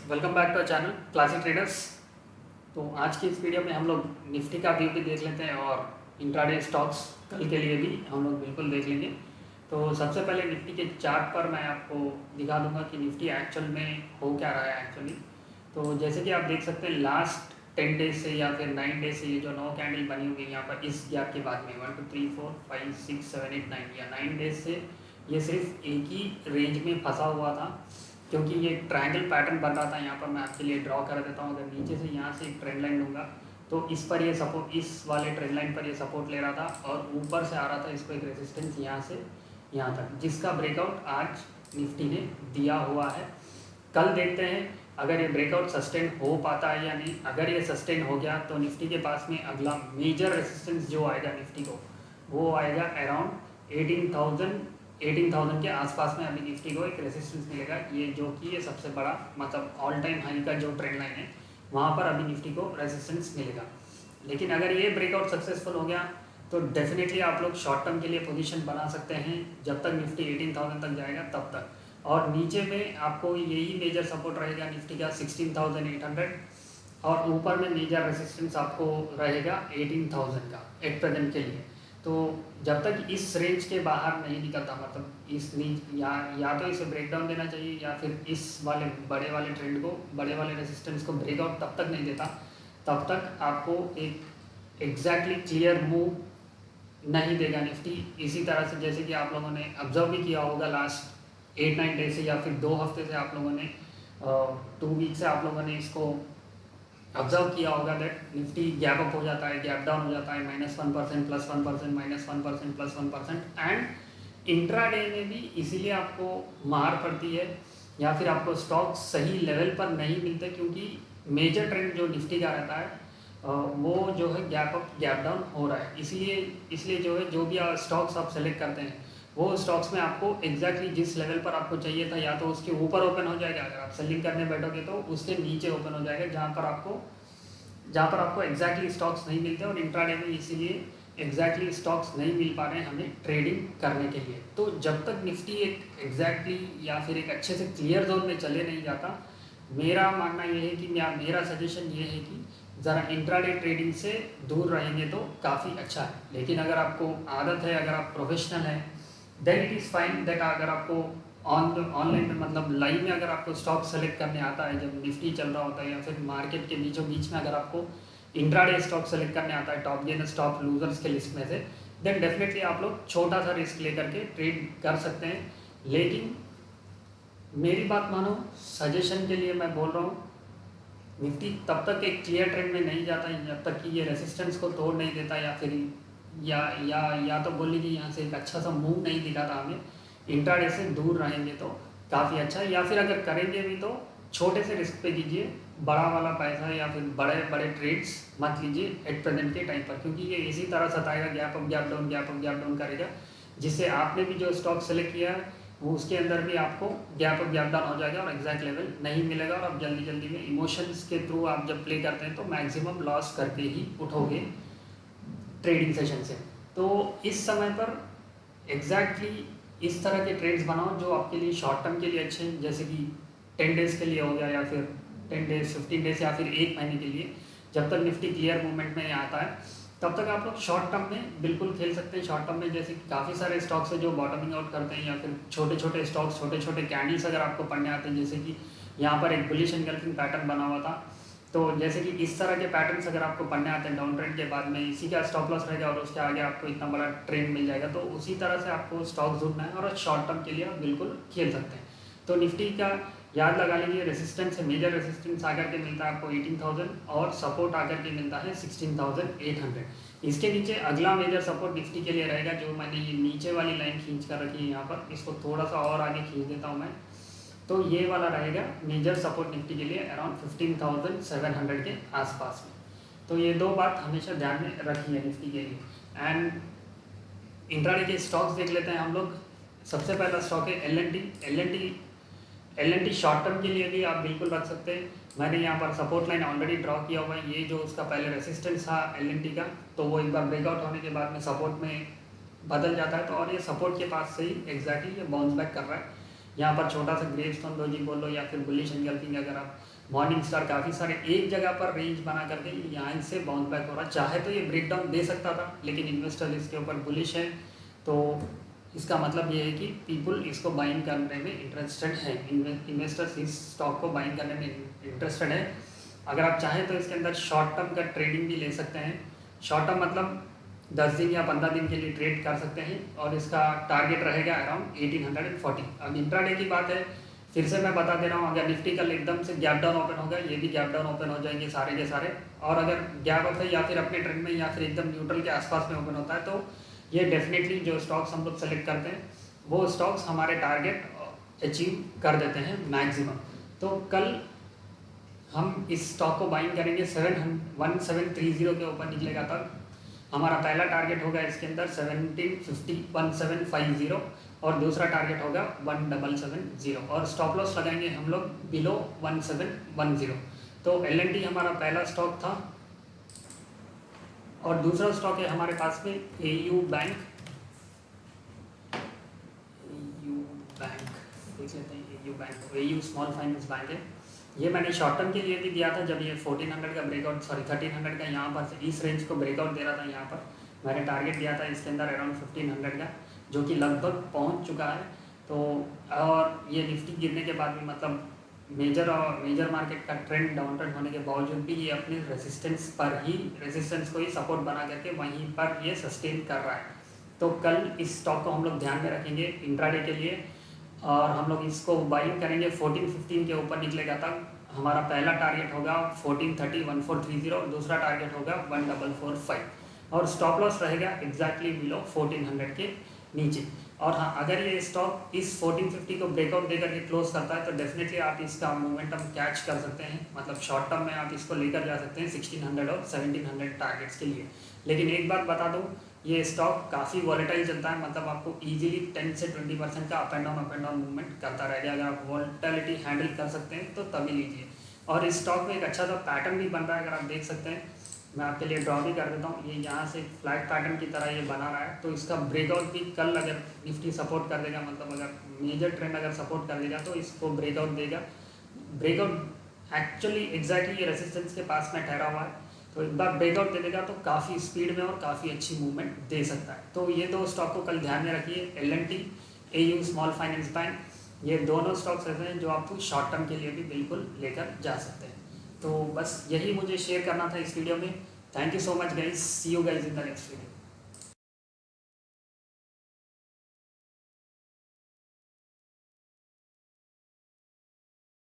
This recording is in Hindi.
Welcome back to channel classic traders. तो आज की इस वीडियो में हम लोग निफ्टी का व्यू भी देख लेते हैं और इंट्राडे स्टॉक्स कल के लिए भी हम लोग बिल्कुल देख लेंगे। तो सबसे पहले निफ्टी के चार्ट पर मैं आपको दिखा दूंगा कि निफ्टी एक्चुअल में हो क्या रहा है एक्चुअली। तो जैसे कि आप देख सकते हैं लास्ट 10 डेज से या फिर 9 डेज से ये जो 9 कैंडल बनी हुई है यहाँ पर इस गैप के बाद में 1 2 3 4 5 6 7 8 9 या 9 डेज से ये सिर्फ एक ही रेंज में फंसा हुआ था, क्योंकि ये ट्रायंगल पैटर्न बन रहा था। यहाँ पर मैं आपके लिए ड्रॉ कर देता हूँ। अगर नीचे से यहाँ से एक ट्रेंड लाइन लूँगा तो इस पर ये सपोर्ट, इस वाले ट्रेंड लाइन पर ये सपोर्ट ले रहा था और ऊपर से आ रहा था इसको एक रेजिस्टेंस यहाँ से यहाँ तक, जिसका ब्रेकआउट आज निफ्टी ने दिया हुआ है। कल देखते हैं अगर ये ब्रेकआउट सस्टेन हो पाता है या नहीं। अगर ये सस्टेन हो गया तो निफ्टी के पास में अगला मेजर रेजिस्टेंस जो आएगा निफ्टी को, वो आएगा अराउंड 18,000 के आसपास में अभी निफ्टी को एक रेजिस्टेंस मिलेगा। ये जो कि ये सबसे बड़ा मतलब ऑल टाइम हाई का जो ट्रेंड लाइन है वहाँ पर अभी निफ्टी को रेजिस्टेंस मिलेगा। लेकिन अगर ये ब्रेकआउट सक्सेसफुल हो गया तो डेफिनेटली आप लोग शॉर्ट टर्म के लिए पोजीशन बना सकते हैं जब तक निफ्टी 18,000 तक जाएगा तब तक। और नीचे में आपको यही मेजर सपोर्ट रहेगा निफ्टी का 16,800 और ऊपर में मेजर रेजिस्टेंस आपको रहेगा 18,000 का एट प्रेजेंट के लिए। तो जब तक इस रेंज के बाहर नहीं निकलता, मतलब इस नीच या तो इसे ब्रेकडाउन देना चाहिए या फिर इस वाले बड़े वाले ट्रेंड को, बड़े वाले रेजिस्टेंस को ब्रेकआउट तब तक नहीं देता तब तक आपको एक एग्जैक्टली क्लियर मूव नहीं देगा निफ्टी। इसी तरह से जैसे कि आप लोगों ने ऑब्जर्व भी किया होगा लास्ट 8-9 डे से या फिर 2 हफ्ते से आप लोगों ने 2 वीक से आप लोगों ने इसको ऑब्जर्व किया होगा दैट निफ्टी गैप अप हो जाता है, गैप डाउन हो जाता है, -1% +1% -1% +1%। एंड इंट्राडे में भी इसीलिए आपको मार पड़ती है या फिर आपको स्टॉक सही लेवल पर नहीं मिलते, क्योंकि मेजर ट्रेंड जो निफ्टी का रहता है वो जो है गैप अप गैप डाउन हो रहा है। इसलिए जो है जो भी स्टॉक्स आप सेलेक्ट करते हैं वो स्टॉक्स में आपको एग्जैक्टली जिस लेवल पर आपको चाहिए था या तो उसके ऊपर ओपन हो जाएगा, अगर आप सेलिंग करने बैठोगे तो उसके नीचे ओपन हो जाएगा जहाँ पर आपको एग्जैक्टली स्टॉक्स नहीं मिलते। और इंट्राडे में इसीलिए एग्जैक्टली स्टॉक्स नहीं मिल पा रहे हैं हमें ट्रेडिंग करने के लिए। तो जब तक निफ्टी एक एग्जैक्टली या फिर एक अच्छे से क्लियर जोन में चले नहीं जाता, मेरा मानना ये है कि मेरा सजेशन ये है कि ज़रा इंट्राडे ट्रेडिंग से दूर रहेंगे तो काफ़ी अच्छा है। लेकिन अगर आपको आदत है, अगर आप प्रोफेशनल हैं, then it is fine that अगर आपको ऑनलाइन में मतलब लाइव में अगर आपको स्टॉक सेलेक्ट करने आता है जब निफ्टी चल रहा होता है या फिर मार्केट के बीचों बीच में अगर आपको इंट्राडे स्टॉक सेलेक्ट करने आता है टॉप गेनर्स टॉप लूजर्स के लिस्ट में से, देन डेफिनेटली आप लोग छोटा सा रिस्क लेकर के ट्रेड कर सकते हैं। लेकिन मेरी बात मानो, सजेशन के लिए मैं बोल रहा हूँ, निफ्टी तब तक एक क्लियर ट्रेंड में नहीं जाता जब तक कि ये रेजिस्टेंस को तोड़ नहीं देता या फिर या तो बोल लीजिए यहाँ से एक अच्छा सा मूव नहीं दिखाता हमें। इंट्राडे से दूर रहेंगे तो काफ़ी अच्छा है, या फिर अगर करेंगे भी तो छोटे से रिस्क पे कीजिए, बड़ा वाला पैसा या फिर बड़े बड़े ट्रेड्स मत लीजिए एट प्रेजेंट के टाइम पर, क्योंकि ये इसी तरह सताएगा, gap up gap down gap up gap down करेगा, जिससे आपने भी जो स्टॉक सेलेक्ट किया है वो उसके अंदर भी आपको गैप अप गैप डाउन हो जाएगा और एग्जैक्ट लेवल नहीं मिलेगा। और आप जल्दी जल्दी में इमोशंस के थ्रू आप जब प्ले करते हैं तो मैक्सिमम लॉस करके ही उठोगे ट्रेडिंग सेशन से। तो इस समय पर एग्जैक्टली इस तरह के ट्रेड्स बनाओ जो आपके लिए शॉर्ट टर्म के लिए अच्छे हैं, जैसे कि 10 डेज़ के लिए हो गया या फिर 10 डेज 15 डेज या फिर 1 महीने के लिए। जब तक निफ्टी क्लियर मूवमेंट में आता है तब तक आप लोग शॉर्ट टर्म में बिल्कुल खेल सकते हैं। शॉर्ट टर्म में जैसे कि काफ़ी सारे स्टॉक्स है जो बॉटमिंग आउट करते हैं, या फिर छोटे छोटे स्टॉक्स, छोटे छोटे कैंडल्स अगर आपको पढ़ने आते हैं, जैसे कि यहाँ पर एक बुलिश एनगल्फिंग पैटर्न बना हुआ था, तो जैसे कि इस तरह के पैटर्न्स अगर आपको पढ़ने आते हैं डाउन ट्रेंड के बाद में इसी का स्टॉप लॉस रहेगा और उसके आगे आपको इतना बड़ा ट्रेंड मिल जाएगा। तो उसी तरह से आपको स्टॉक ढूंढना है और शॉर्ट टर्म के लिए आप बिल्कुल खेल सकते हैं। तो निफ्टी का याद लगा लीजिए, रेसिस्टेंस है, मेजर रेसिस्टेंस आकर के मिलता है आपको 18,000 और सपोर्ट आकर के मिलता है 16,800। इसके नीचे अगला मेजर सपोर्ट निफ्टी के लिए रहेगा, जो मैंने ये नीचे वाली लाइन खींच कर रखी है यहाँ पर, इसको थोड़ा सा और आगे खींच देता हूँ मैं, तो ये वाला रहेगा मेजर सपोर्ट निफ्टी के लिए अराउंड 15,700 के आसपास में। तो ये दो बात हमेशा ध्यान में रखी है निफ्टी के लिए। एंड इंट्राडे के स्टॉक्स देख लेते हैं हम लोग। सबसे पहला स्टॉक है L N T short term के लिए भी आप बिल्कुल रख सकते हैं। मैंने यहाँ पर सपोर्ट लाइन ऑलरेडी ड्रॉ किया हुआ है, ये जो उसका पहले रेसिस्टेंस था एल एन टी का, तो वो एक बार ब्रेकआउट होने के बाद में सपोर्ट में बदल जाता है, तो और ये सपोर्ट के पास से ही एग्जैक्टली ये बाउंस बैक कर रहा है। यहाँ पर छोटा सा ग्रेवस्टोन डोजी बोल लो या फिर बुलिश एनगल्फिंग अगर आप मॉर्निंग स्टार, काफ़ी सारे एक जगह पर रेंज बना करके यहाँ से बाउंस बैक हो रहा है। चाहे तो ये ब्रेक डाउन दे सकता था, लेकिन इन्वेस्टर इसके ऊपर बुलिश है, तो इसका मतलब ये है कि पीपल इसको बाइंग करने में इंटरेस्टेड है, इन्वेस्टर्स इस स्टॉक को बाइंग करने में इंटरेस्टेड है। अगर आप चाहें तो इसके अंदर शॉर्ट टर्म का ट्रेडिंग भी ले सकते हैं। शॉर्ट टर्म मतलब 10 दिन या 15 दिन के लिए ट्रेड कर सकते हैं, और इसका टारगेट रहेगा अराउंड 1840। अब इंट्राडे की बात है, फिर से मैं बता दे रहा हूँ, अगर निफ्टी कल एकदम से गैप डाउन ओपन होगा, ये भी गैप डाउन ओपन हो जाएंगे सारे के सारे, और अगर गैप अप है या फिर अपने ट्रेंड में या फिर एकदम न्यूट्रल के आसपास में ओपन होता है, तो ये डेफिनेटली जो स्टॉक्स हम लोग सेलेक्ट करते हैं वो स्टॉक्स हमारे टारगेट अचीव कर देते हैं मैक्सिमम। तो कल हम इस स्टॉक को बाइंग करेंगे 1730 के ऊपर निकलेगा तक। हमारा पहला टारगेट होगा इसके अंदर 1750 और दूसरा टारगेट होगा 1770, और स्टॉप लॉस लगाएंगे हम लोग बिलो 1710। तो एल&टी हमारा पहला स्टॉक था, और दूसरा स्टॉक है हमारे पास में एयू बैंक। देख लेते हैं AU bank, AU small finance bank है। ये मैंने शॉर्ट टर्म के लिए भी दिया था, जब ये 1400 का ब्रेकआउट, 1300 का यहाँ पर से इस रेंज को ब्रेकआउट दे रहा था। यहाँ पर मैंने टारगेट दिया था इसके अंदर अराउंड 1500 का, जो कि लगभग पहुँच चुका है। तो और ये निफ्टी गिरने के बाद भी, मतलब मेजर मार्केट का ट्रेंड डाउन ट्रेंड होने के बावजूद भी, ये अपने रेजिस्टेंस को ही सपोर्ट बना करके वहीं पर ये सस्टेन कर रहा है। तो कल इस स्टॉक को हम लोग ध्यान में रखेंगे इंट्राडे के लिए, और हम लोग इसको बाइंग करेंगे 1415 के ऊपर निकलेगा तक। हमारा पहला टारगेट होगा 1430 और दूसरा टारगेट होगा 1445, और स्टॉप लॉस रहेगा एग्जैक्टली बिलो 1400 के नीचे। और हाँ, अगर ये स्टॉक इस 1450 को ब्रेकआउट देकर के क्लोज करता है, तो डेफिनेटली आप इसका मोमेंटम कैच कर सकते हैं, मतलब शॉर्ट टर्म में आप इसको लेकर जा सकते हैं 1600 और 1700 टारगेट्स के लिए। लेकिन एक बात बता दूँ, ये स्टॉक काफ़ी वॉलेटाइल चलता है, मतलब आपको इजीली 10 से 20% का अप एंड डाउन मूवमेंट करता रहेगा। अगर आप वॉलेटिलिटी हैंडल कर सकते हैं तो तभी लीजिए। और इस स्टॉक में एक अच्छा सा पैटर्न भी बन रहा है, अगर आप देख सकते हैं, मैं आपके लिए ड्रॉ भी कर देता हूँ। ये यहाँ से फ्लैग पैटर्न की तरह ये बना रहा है, तो इसका ब्रेकआउट भी कल अगर निफ्टी सपोर्ट कर देगा, मतलब अगर मेजर ट्रेंड अगर सपोर्ट कर देगा, तो इसको ब्रेकआउट देगा। ब्रेकआउट एक्चुअली एग्जैक्टली ये रेजिस्टेंस के पास में ठहरा हुआ है, तो एक बार ब्रेकआउट दे देगा तो काफ़ी स्पीड में और काफ़ी अच्छी मूवमेंट दे सकता है। तो ये दो स्टॉक को कल ध्यान में रखिए, L&T, AU small finance bank. ये दोनों स्टॉक्स ऐसे हैं जो आपको शॉर्ट टर्म के लिए भी बिल्कुल लेकर जा सकते हैं। तो बस यही मुझे शेयर करना था इस वीडियो में। Thank you so much guys, see you guys in the next video.